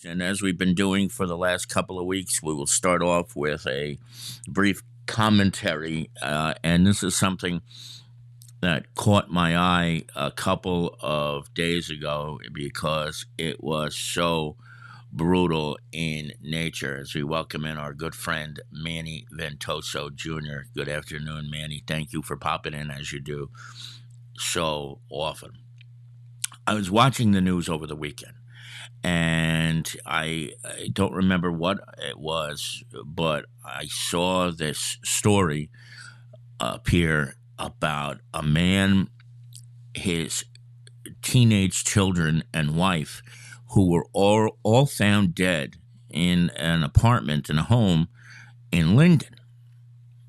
And as we've been doing for the last couple of weeks, we will start off with a brief commentary. And this is something that caught my eye a couple of days ago because it was so brutal in nature. As we welcome in our good friend, Manny Ventoso Jr. Good afternoon, Manny. Thank you for popping in as you do so often. I was watching the news over the weekend and I don't remember what it was, but I saw this story appear about a man, his teenage children, and wife, who were all found dead in an apartment in a home in Linden.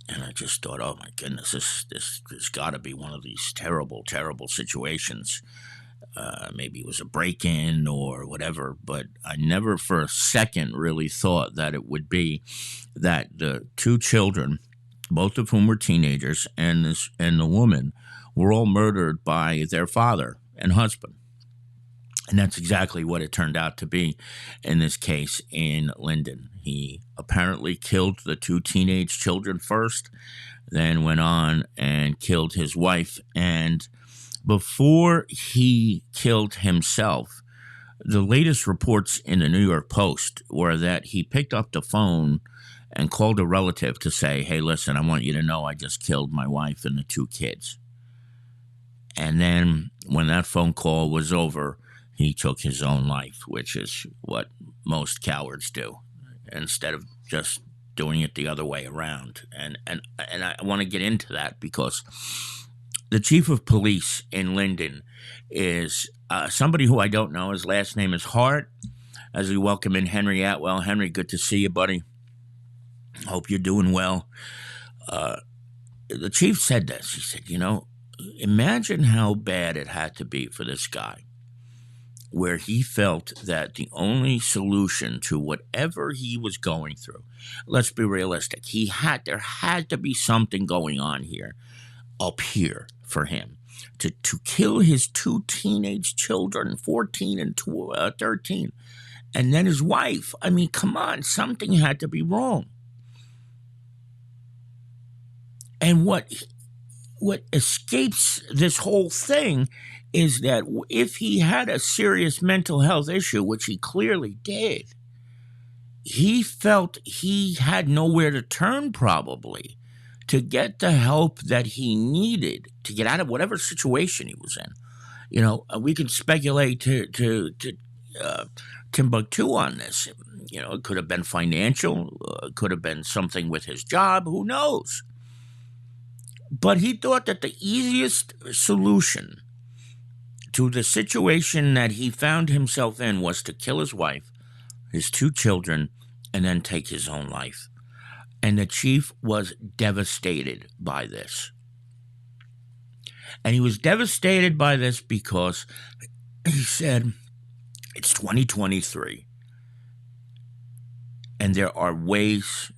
And I just thought, oh my goodness, this has got to be one of these terrible, terrible situations. Maybe it was a break-in or whatever, but I never for a second really thought that it would be that the two children, both of whom were teenagers, and the woman, were all murdered by their father and husband. And that's exactly what it turned out to be in this case in Linden. He apparently killed the two teenage children first, then went on and killed his wife. And before he killed himself, the latest reports in the New York Post were that he picked up the phone and called a relative to say, hey, listen, I want you to know I just killed my wife and the two kids. And then when that phone call was over, he took his own life, which is what most cowards do, instead of just doing it the other way around. And I want to get into that because the chief of police in Linden is somebody who I don't know. His last name is Hart. As we welcome in Henry Atwell. Henry, good to see you, buddy. Hope you're doing well. The chief said this. He said, imagine how bad it had to be for this guy, where he felt that the only solution to whatever he was going through, let's be realistic, there had to be something going on here, up here, for him to kill his two teenage children, 14 and 13, and then his wife. I mean, come on, something had to be wrong. And what escapes this whole thing is that if he had a serious mental health issue, which he clearly did, he felt he had nowhere to turn, probably, to get the help that he needed to get out of whatever situation he was in. We can speculate to Timbuktu on this. It could have been financial, it could have been something with his job, who knows? But he thought that the easiest solution to the situation that he found himself in was to kill his wife, his two children, and then take his own life. And the chief was devastated by this. And he was devastated by this because he said, it's 2023, and there are ways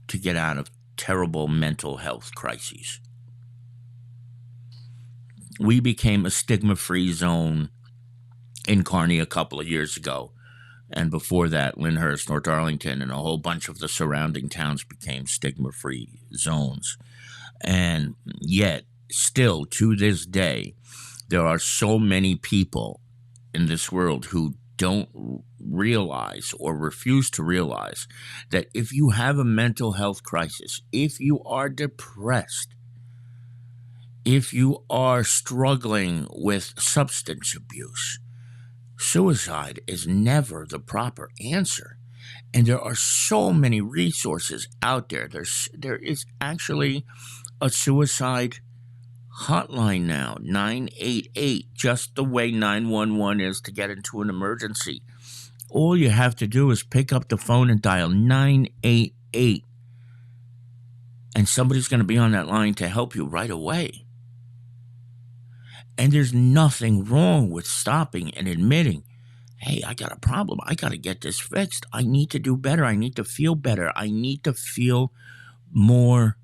to get out of terrible mental health crises. We became a stigma-free zone in Kearney a couple of years ago. And before that, Lyndhurst, North Arlington, and a whole bunch of the surrounding towns became stigma-free zones. And yet, still, to this day, there are so many people in this world who don't realize or refuse to realize that if you have a mental health crisis, if you are depressed, if you are struggling with substance abuse, suicide is never the proper answer. And there are so many resources out there. There is actually a suicide hotline now, 988, just the way 911 is to get into an emergency. All you have to do is pick up the phone and dial 988, and somebody's going to be on that line to help you right away. And there's nothing wrong with stopping and admitting, hey, I got a problem. I got to get this fixed. I need to do better. I need to feel better. I need to feel more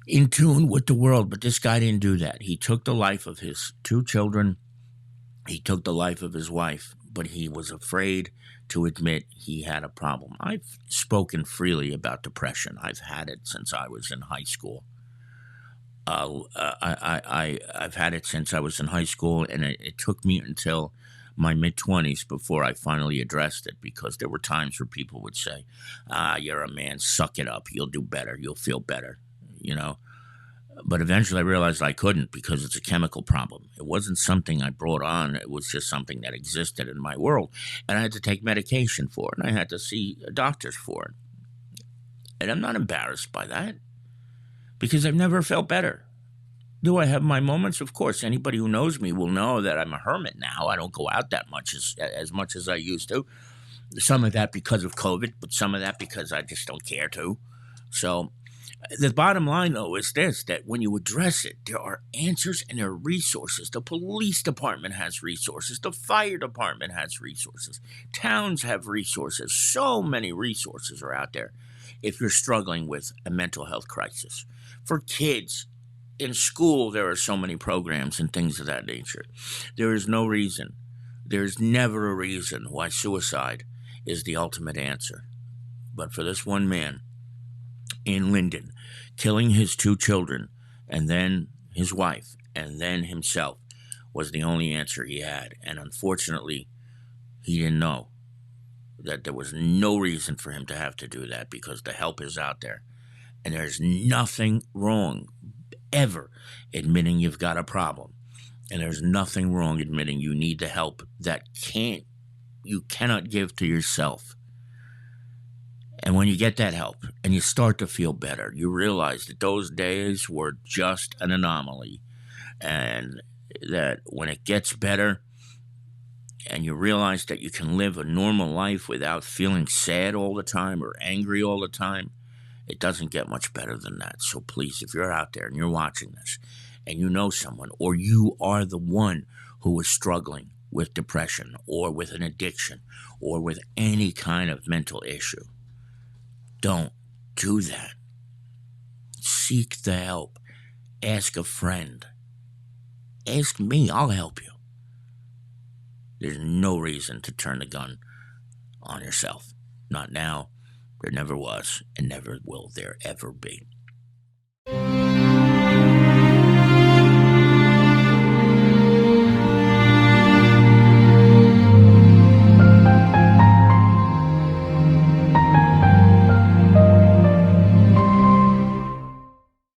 in tune with the world. But this guy didn't do that. He took the life of his two children. He took the life of his wife. but he was afraid to admit he had a problem. I've spoken freely about depression. I've had it since I was in high school. I've had it since I was in high school, and it took me until my mid-20s before I finally addressed it, because there were times where people would say, you're a man, suck it up, you'll do better, you'll feel better, you know. But eventually I realized I couldn't, because it's a chemical problem. It wasn't something I brought on. It was just something that existed in my world. And I had to take medication for it, and I had to see doctors for it. And I'm not embarrassed by that, because I've never felt better. Do I have my moments? Of course. Anybody who knows me will know that I'm a hermit now. I don't go out that much as much as I used to. Some of that because of COVID, but some of that because I just don't care to. So the bottom line, though, is this, that when you address it, there are answers and there are resources. The police department has resources. The fire department has resources. Towns have resources. So many resources are out there if you're struggling with a mental health crisis. For kids, in school, there are so many programs and things of that nature. There is no reason, there's never a reason why suicide is the ultimate answer. But for this one man in Linden, killing his 2 children, and then his wife, and then himself, was the only answer he had. And unfortunately, he didn't know that there was no reason for him to have to do that, because the help is out there. And there's nothing wrong ever admitting you've got a problem. And there's nothing wrong admitting you need the help that you cannot give to yourself. And when you get that help and you start to feel better, you realize that those days were just an anomaly. And that when it gets better and you realize that you can live a normal life without feeling sad all the time or angry all the time, it doesn't get much better than that. So please, if you're out there and you're watching this and you know someone, or you are the one who is struggling with depression or with an addiction or with any kind of mental issue, don't do that. Seek the help. Ask a friend. Ask me, I'll help you. There's no reason to turn the gun on yourself. Not now. There never was, and never will there ever be.